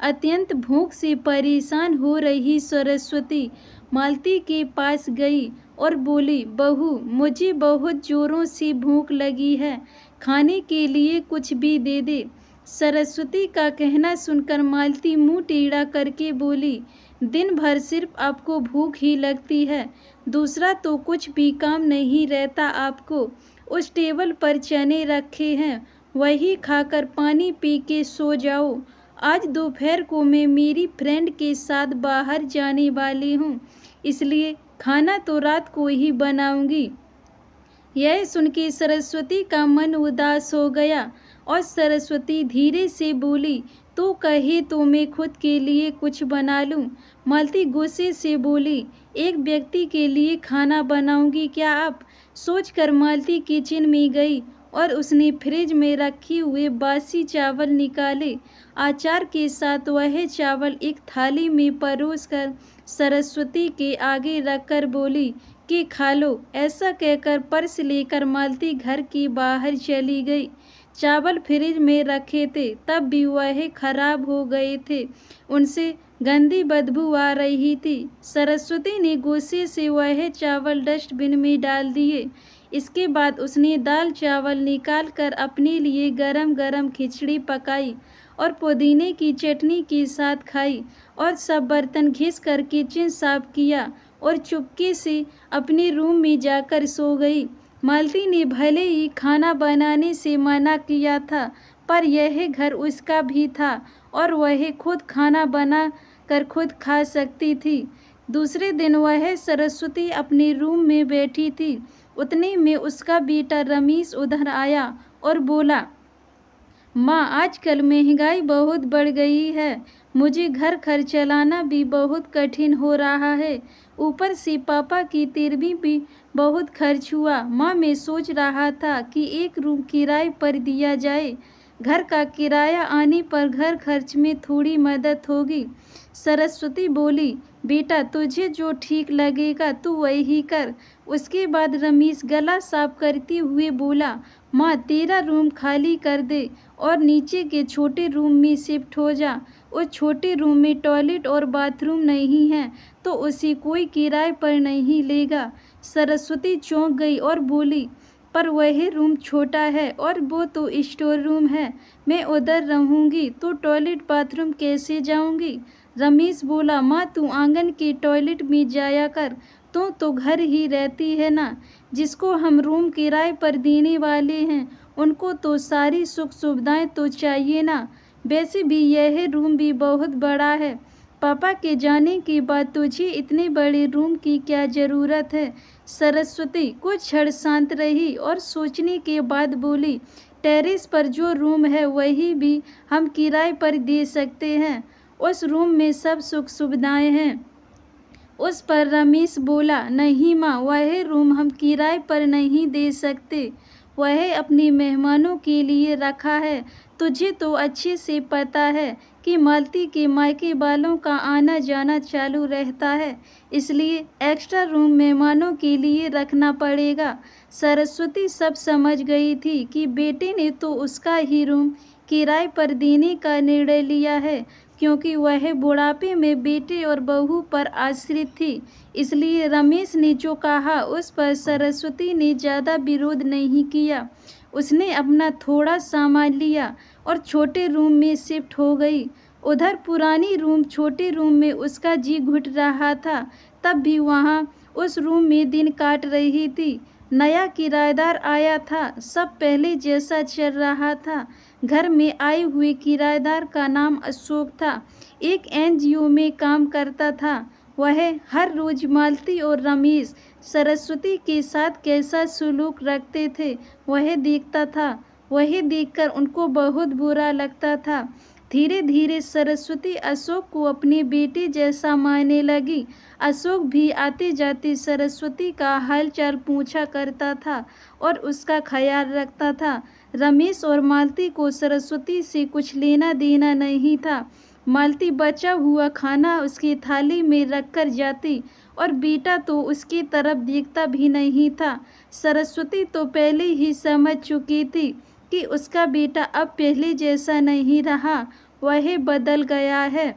अत्यंत भूख से परेशान हो रही सरस्वती मालती के पास गई और बोली, बहू, मुझे बहुत जोरों से भूख लगी है, खाने के लिए कुछ भी दे दे। सरस्वती का कहना सुनकर मालती मुंह टेढ़ा करके बोली, दिन भर सिर्फ आपको भूख ही लगती है, दूसरा तो कुछ भी काम नहीं रहता आपको। उस टेबल पर चने रखे हैं, वही खाकर पानी पी के सो जाओ। आज दोपहर को मैं मेरी फ्रेंड के साथ बाहर जाने वाली हूँ, इसलिए खाना तो रात को ही बनाऊंगी। यह सुन के सरस्वती का मन उदास हो गया और सरस्वती धीरे से बोली, तू कहे तो मैं खुद के लिए कुछ बना लूं। मालती गुस्से से बोली, एक व्यक्ति के लिए खाना बनाऊंगी क्या आप? सोचकर मालती किचन में गई और उसने फ्रिज में रखे हुए बासी चावल निकाले। अचार के साथ वह चावल एक थाली में परोसकर सरस्वती के आगे रखकर बोली कि खा लो। ऐसा कहकर पर्स लेकर मालती घर के बाहर चली गई। चावल फ्रिज में रखे थे तब भी वह खराब हो गए थे, उनसे गंदी बदबू आ रही थी। सरस्वती ने गुस्से से वह चावल डस्टबिन में डाल दिए। इसके बाद उसने दाल चावल निकाल कर अपने लिए गरम गरम खिचड़ी पकाई और पुदीने की चटनी के साथ खाई और सब बर्तन घिस कर किचन साफ किया और चुपके से अपने रूम में जाकर सो गई। मालती ने भले ही खाना बनाने से मना किया था, पर यह घर उसका भी था और वह खुद खाना बना कर खुद खा सकती थी। दूसरे दिन वह सरस्वती अपने रूम में बैठी थी, उतने में उसका बेटा रमेश उधर आया और बोला, माँ, आजकल महंगाई बहुत बढ़ गई है, मुझे घर खर्च चलाना भी बहुत कठिन हो रहा है, ऊपर से पापा की तेरहवीं भी बहुत खर्च हुआ। माँ, मैं सोच रहा था कि एक रूम किराए पर दिया जाए, घर का किराया आने पर घर खर्च में थोड़ी मदद होगी। सरस्वती बोली, बेटा, तुझे जो ठीक लगेगा तू वही कर। उसके बाद रमेश गला साफ करते हुए बोला, माँ, तेरा रूम खाली कर दे और नीचे के छोटे रूम में शिफ्ट हो जा। उस छोटे रूम में टॉयलेट और बाथरूम नहीं है तो उसे कोई किराए पर नहीं लेगा। सरस्वती चौंक गई और बोली, पर वह रूम छोटा है और वो तो स्टोर रूम है, मैं उधर रहूंगी तो टॉयलेट बाथरूम कैसे जाऊंगी? रमेश बोला, माँ, तू आंगन के टॉयलेट में जाया कर, तो घर ही रहती है ना। जिसको हम रूम किराए पर देने वाले हैं उनको तो सारी सुख सुविधाएं तो चाहिए ना। वैसे भी यह रूम भी बहुत बड़ा है, पापा के जाने के बाद तुझे इतने बड़े रूम की क्या ज़रूरत है? सरस्वती कुछ क्षण शांत रही और सोचने के बाद बोली, टेरेस पर जो रूम है वही भी हम किराए पर दे सकते हैं, उस रूम में सब सुख सुविधाएं हैं। उस पर रमेश बोला, नहीं माँ, वह रूम हम किराए पर नहीं दे सकते, वह अपने मेहमानों के लिए रखा है। तुझे तो अच्छे से पता है कि मालती के मायके वालों का आना जाना चालू रहता है, इसलिए एक्स्ट्रा रूम मेहमानों के लिए रखना पड़ेगा। सरस्वती सब समझ गई थी कि बेटे ने तो उसका ही रूम किराए पर देने का निर्णय लिया है, क्योंकि वह बुढ़ापे में बेटे और बहू पर आश्रित थी। इसलिए रमेश ने जो कहा उस पर सरस्वती ने ज़्यादा विरोध नहीं किया। उसने अपना थोड़ा सामान लिया और छोटे रूम में शिफ्ट हो गई। उधर पुरानी रूम छोटे रूम में उसका जी घुट रहा था, तब भी वहाँ उस रूम में दिन काट रही थी। नया किराएदार आया था, सब पहले जैसा चल रहा था। घर में आए हुए किराएदार का नाम अशोक था, एक एनजीओ में काम करता था। वह हर रोज मालती और रमेश सरस्वती के साथ कैसा सलूक रखते थे वह देखता था। वह देखकर उनको बहुत बुरा लगता था। धीरे धीरे सरस्वती अशोक को अपने बेटे जैसा मानने लगी। अशोक भी आते जाते सरस्वती का हालचाल पूछा करता था और उसका ख्याल रखता था। रमेश और मालती को सरस्वती से कुछ लेना देना नहीं था। मालती बचा हुआ खाना उसकी थाली में रखकर जाती और बेटा तो उसकी तरफ देखता भी नहीं था। सरस्वती तो पहले ही समझ चुकी थी कि उसका बेटा अब पहले जैसा नहीं रहा। वह बदल गया है।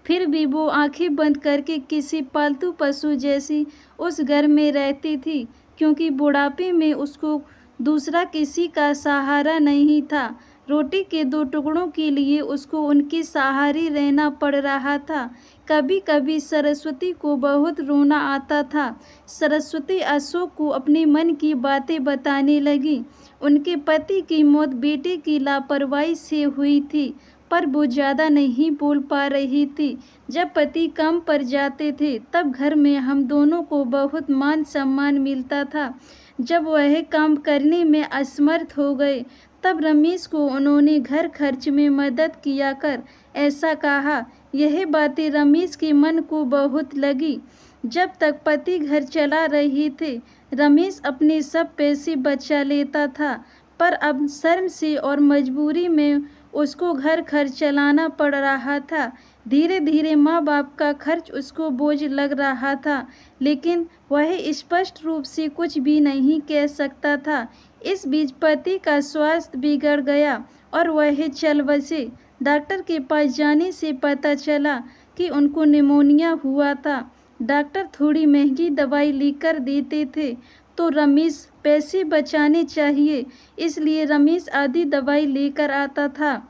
फिर भी वो आंखें बंद करके किसी पालतू पशु जैसी उस घर में रहती थी, क्योंकि बुढ़ापे में उसको दूसरा किसी का सहारा नहीं था। रोटी के 2 टुकड़ों के लिए उसको उनके सहारे रहना पड़ रहा था। कभी कभी सरस्वती को बहुत रोना आता था। सरस्वती अशोक को अपने मन की बातें बताने लगी। उनके पति की मौत बेटे की लापरवाही से हुई थी, पर वो ज़्यादा नहीं बोल पा रही थी। जब पति काम पर जाते थे तब घर में हम दोनों को बहुत मान सम्मान मिलता था। जब वह काम करने में असमर्थ हो गए तब रमेश को उन्होंने घर खर्च में मदद किया कर ऐसा कहा। यह बातें रमेश के मन को बहुत लगी। जब तक पति घर चला रहे थे रमेश अपने सब पैसे बचा लेता था, पर अब शर्म से और मजबूरी में उसको घर खर्च चलाना पड़ रहा था। धीरे धीरे माँ बाप का खर्च उसको बोझ लग रहा था, लेकिन वह स्पष्ट रूप से कुछ भी नहीं कह सकता था। इस बीच पति का स्वास्थ्य बिगड़ गया और वह चल बसे। डॉक्टर के पास जाने से पता चला कि उनको निमोनिया हुआ था। डॉक्टर थोड़ी महंगी दवाई लिखकर देते थे, तो रमेश पैसे बचाने चाहिए, इसलिए रमेश आधी दवाई लेकर आता था।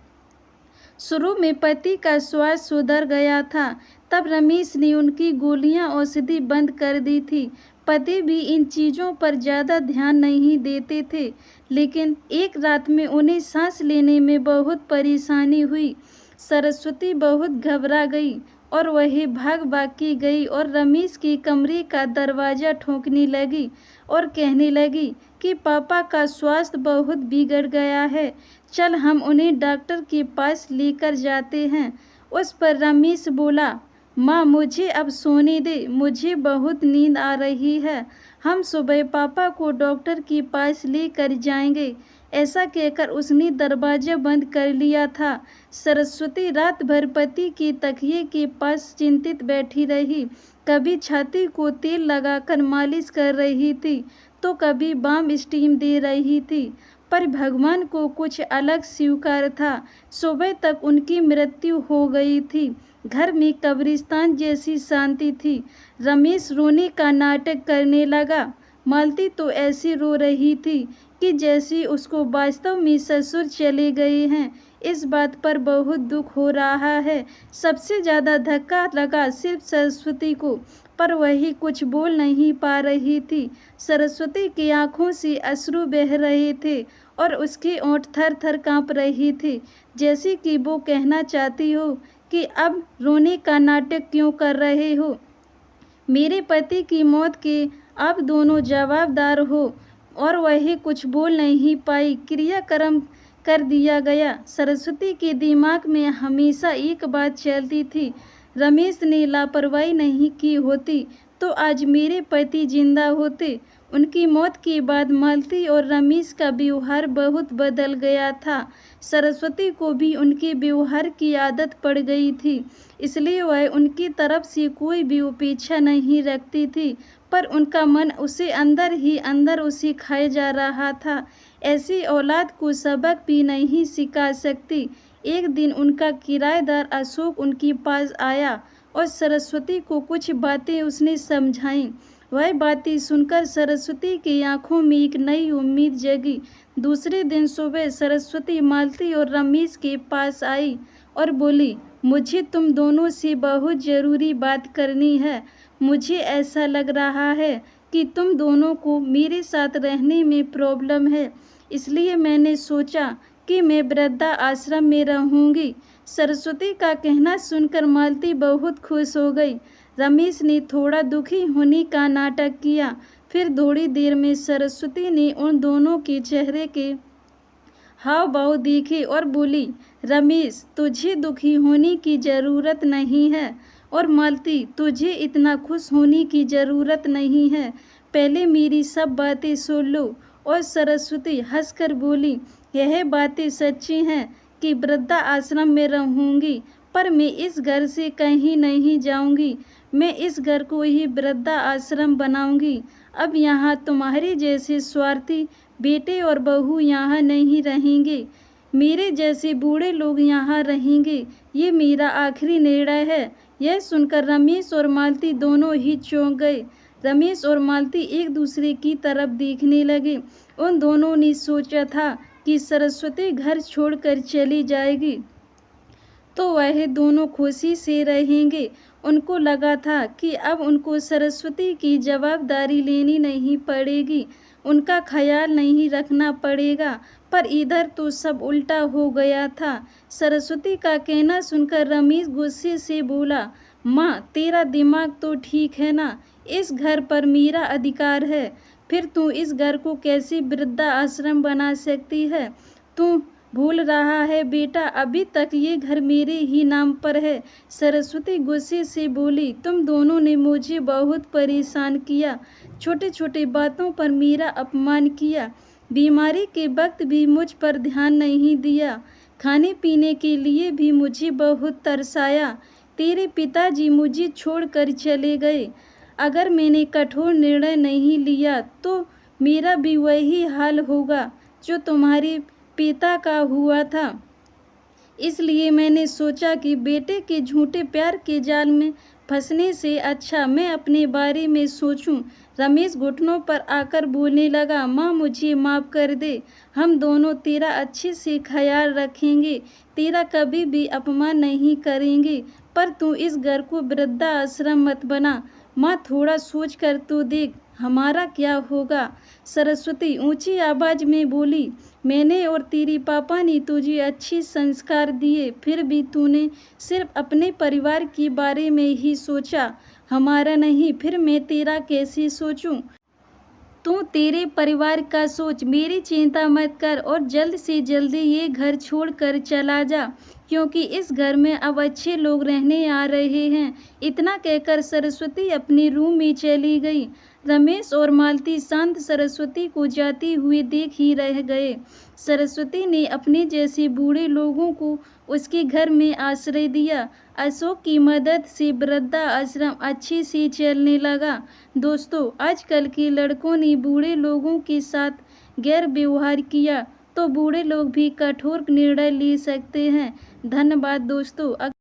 शुरू में पति का स्वास्थ्य सुधर गया था, तब रमेश ने उनकी गोलियां औषधि बंद कर दी थी। पति भी इन चीज़ों पर ज़्यादा ध्यान नहीं देते थे, लेकिन एक रात में उन्हें सांस लेने में बहुत परेशानी हुई। सरस्वती बहुत घबरा गई और वह भाग भाग के गई और रमेश के कमरे का दरवाज़ा ठोकने लगी और कहने लगी कि पापा का स्वास्थ्य बहुत बिगड़ गया है, चल हम उन्हें डॉक्टर के पास लेकर जाते हैं। उस पर रमेश बोला, माँ मुझे अब सोने दे, मुझे बहुत नींद आ रही है, हम सुबह पापा को डॉक्टर के पास लेकर जाएंगे। ऐसा कहकर उसने दरवाज़ा बंद कर लिया था। सरस्वती रात भर पति के तकिए के पास चिंतित बैठी रही। कभी छाती को तेल लगाकर मालिश कर रही थी, तो कभी बाम स्टीम दे रही थी, पर भगवान को कुछ अलग स्वीकार था। सुबह तक उनकी मृत्यु हो गई थी। घर में कब्रिस्तान जैसी शांति थी। रमेश रोने का नाटक करने लगा। मालती तो ऐसी रो रही थी कि जैसे उसको वास्तव में ससुर चले गए हैं। इस बात पर बहुत दुख हो रहा है। सबसे ज़्यादा धक्का लगा सिर्फ सरस्वती को, पर वही कुछ बोल नहीं पा रही थी। सरस्वती की आंखों से अश्रु बह रहे थे और उसके ओंठ थर थर काँप रही थी, जैसे कि वो कहना चाहती हो कि अब रोने का नाटक क्यों कर रहे हो। मेरे पति की मौत के आप दोनों जवाबदार हो। और वह कुछ बोल नहीं पाई। क्रियाक्रम कर दिया गया। सरस्वती के दिमाग में हमेशा एक बात चलती थी, रमेश ने लापरवाही नहीं की होती तो आज मेरे पति जिंदा होते। उनकी मौत के बाद मालती और रमेश का व्यवहार बहुत बदल गया था। सरस्वती को भी उनके व्यवहार की आदत पड़ गई थी, इसलिए वह उनकी तरफ से कोई भी अपेक्षा नहीं रखती थी, पर उनका मन उसे अंदर ही अंदर उसे खाए जा रहा था। ऐसी औलाद को सबक भी नहीं सिखा सकती। एक दिन उनका किराएदार अशोक उनके पास आया और सरस्वती को कुछ बातें उसने समझाईं। वह बातें सुनकर सरस्वती की आंखों में एक नई उम्मीद जगी। दूसरे दिन सुबह सरस्वती मालती और रमेश के पास आई और बोली, मुझे तुम दोनों से बहुत ज़रूरी बात करनी है। मुझे ऐसा लग रहा है कि तुम दोनों को मेरे साथ रहने में प्रॉब्लम है, इसलिए मैंने सोचा कि मैं वृद्धा आश्रम में रहूंगी। सरस्वती का कहना सुनकर मालती बहुत खुश हो गई। रमेश ने थोड़ा दुखी होने का नाटक किया। फिर थोड़ी देर में सरस्वती ने उन दोनों के चेहरे के हाव भाव देखे और बोली, रमेश तुझे दुखी होने की ज़रूरत नहीं है, और मालती तुझे इतना खुश होने की ज़रूरत नहीं है। पहले मेरी सब बातें सुन लो। और सरस्वती हंसकर बोली, यह बातें सच्ची हैं कि वृद्धा आश्रम में रहूंगी, पर मैं इस घर से कहीं नहीं जाऊंगी। मैं इस घर को ही वृद्धा आश्रम बनाऊंगी। अब यहाँ तुम्हारे जैसे स्वार्थी बेटे और बहू यहाँ नहीं रहेंगे। मेरे जैसे बूढ़े लोग यहाँ रहेंगे, ये मेरा आखिरी निर्णय है। यह सुनकर रमेश और मालती दोनों ही चौंक गए। रमेश और मालती एक दूसरे की तरफ देखने लगे। उन दोनों ने सोचा था कि सरस्वती घर छोड़कर चली जाएगी तो वह दोनों खुशी से रहेंगे। उनको लगा था कि अब उनको सरस्वती की जवाबदारी लेनी नहीं पड़ेगी, उनका ख्याल नहीं रखना पड़ेगा। पर इधर तो सब उल्टा हो गया था। सरस्वती का कहना सुनकर रमेश गुस्से से बोला, माँ, तेरा दिमाग तो ठीक है ना? इस घर पर मेरा अधिकार है, फिर तू इस घर को कैसे वृद्धा आश्रम बना सकती है? तू भूल रहा है बेटा, अभी तक ये घर मेरे ही नाम पर है। सरस्वती गुस्से से बोली, तुम दोनों ने मुझे बहुत परेशान किया, छोटे छोटे बातों पर मेरा अपमान किया, बीमारी के वक्त भी मुझ पर ध्यान नहीं दिया, खाने पीने के लिए भी मुझे बहुत तरसाया। तेरे पिताजी मुझे छोड़कर चले गए। अगर मैंने कठोर निर्णय नहीं लिया तो मेरा भी वही हाल होगा जो तुम्हारे पिता का हुआ था। इसलिए मैंने सोचा कि बेटे के झूठे प्यार के जाल में फंसने से अच्छा मैं अपने बारे में सोचूं। रमेश घुटनों पर आकर बोलने लगा, माँ, मुझे माफ़ कर दे। हम दोनों तेरा अच्छे से ख्याल रखेंगे, तेरा कभी भी अपमान नहीं करेंगे। पर तू इस घर को वृद्धा आश्रम मत बना। माँ, थोड़ा सोच कर तो देख, हमारा क्या होगा? सरस्वती ऊंची आवाज में बोली, मैंने और तेरे पापा ने तुझे अच्छे संस्कार दिए, फिर भी तूने सिर्फ अपने परिवार के बारे में ही सोचा, हमारा नहीं। फिर मैं तेरा कैसे सोचूं? तू तेरे परिवार का सोच, मेरी चिंता मत कर और जल्द से जल्दी ये घर छोड़कर चला जा, क्योंकि इस घर में अब अच्छे लोग रहने आ रहे हैं। इतना कहकर सरस्वती अपने रूम में चली गई। रमेश और मालती शांत सरस्वती को जाती हुई देख ही रह गए। सरस्वती ने अपने जैसे बूढ़े लोगों को उसके घर में आश्रय दिया। अशोक की मदद से वृद्धा आश्रम अच्छे से चलने लगा। दोस्तों, आजकल के लड़कों ने बूढ़े लोगों के साथ गैर व्यवहार किया तो बूढ़े लोग भी कठोर निर्णय ले सकते हैं। धन्यवाद दोस्तों।